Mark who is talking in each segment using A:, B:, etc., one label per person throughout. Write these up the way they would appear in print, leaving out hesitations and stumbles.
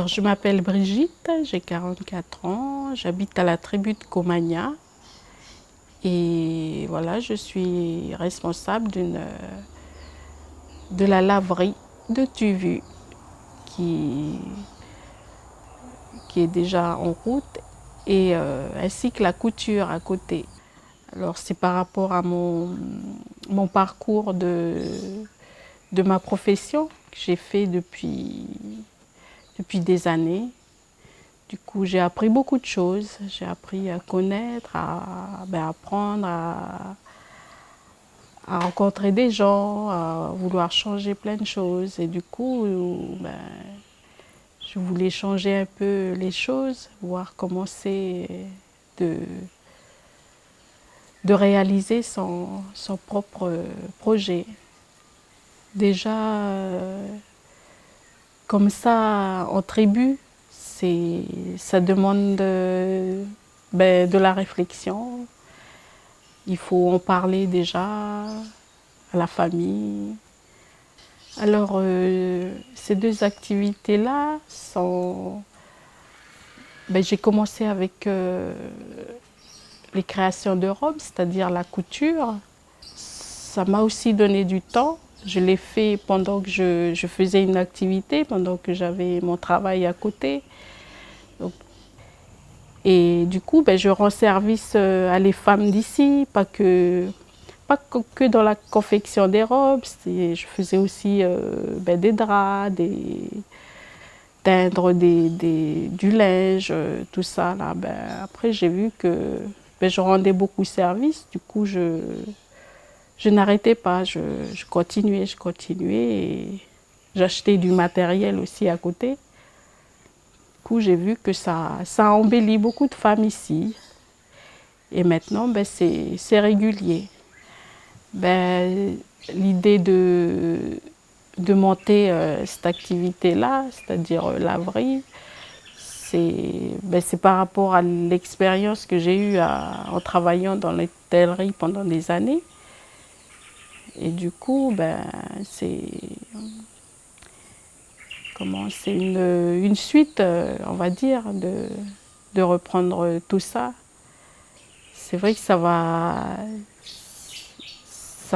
A: Alors, je m'appelle Brigitte, j'ai 44 ans, j'habite à la tribu de Comagna et voilà, je suis responsable de la laverie de Tuvu qui, qui est déjà en route et ainsi que la couture à côté. Alors, c'est par rapport à mon parcours de ma profession que j'ai fait depuis des années. Du coup, j'ai appris beaucoup de choses. J'ai appris à connaître, à apprendre, à rencontrer des gens, à vouloir changer plein de choses. Et du coup, je voulais changer un peu les choses, voir comment c'est de, de réaliser son propre projet. Déjà, comme ça, en tribu, ça demande de la réflexion. Il faut en parler déjà à la famille. Alors, ces deux activités-là sont... j'ai commencé avec les créations de robes, c'est-à-dire la couture. Ça m'a aussi donné du temps. Je l'ai fait pendant que je faisais une activité, pendant que j'avais mon travail à côté. Donc, et du coup, je rends service à les femmes d'ici, pas que dans la confection des robes. Je faisais aussi des draps, teindre du linge, tout ça. Là. Après, j'ai vu que je rendais beaucoup service. Du coup, je n'arrêtais pas. Je continuais. Et j'achetais du matériel aussi à côté. Du coup, j'ai vu que ça embellit beaucoup de femmes ici. Et maintenant, c'est régulier. L'idée de monter cette activité-là, c'est-à-dire laverie, c'est par rapport à l'expérience que j'ai eue en travaillant dans l'hôtellerie pendant des années. Et du coup, c'est une suite, on va dire, de reprendre tout ça. C'est vrai que ça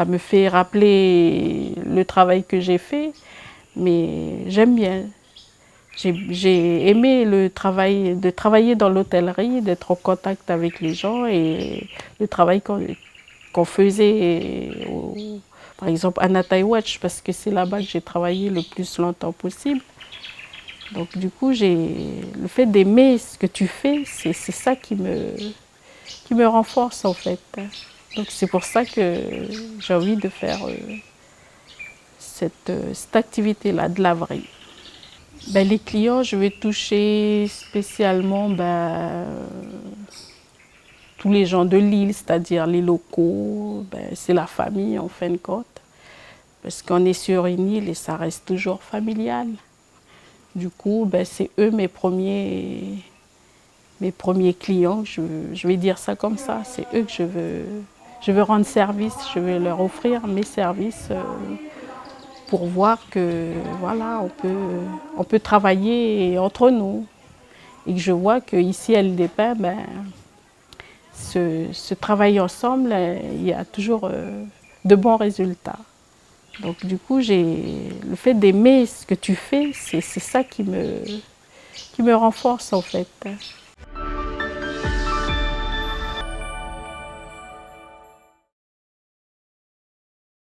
A: me fait rappeler le travail que j'ai fait, mais j'aime bien. J'ai aimé de travailler dans l'hôtellerie, d'être en contact avec les gens et le travail qu'on faisait, par exemple, à Natai Watch, parce que c'est là-bas que j'ai travaillé le plus longtemps possible. Donc du coup, le fait d'aimer ce que tu fais, c'est ça qui me renforce en fait. Donc c'est pour ça que j'ai envie de faire cette activité-là de laverie. Les clients, je vais toucher spécialement tous les gens de l'île, c'est-à-dire les locaux, c'est la famille en fin de compte. Parce qu'on est sur une île et ça reste toujours familial. Du coup, c'est eux mes premiers clients, je vais dire ça comme ça. C'est eux que je veux rendre service, je veux leur offrir mes services pour voir que voilà, on peut travailler entre nous. Et que je vois qu'ici à l'île des Pins, ce travail ensemble, il y a toujours de bons résultats. Donc du coup, le fait d'aimer ce que tu fais, c'est ça qui me renforce en fait.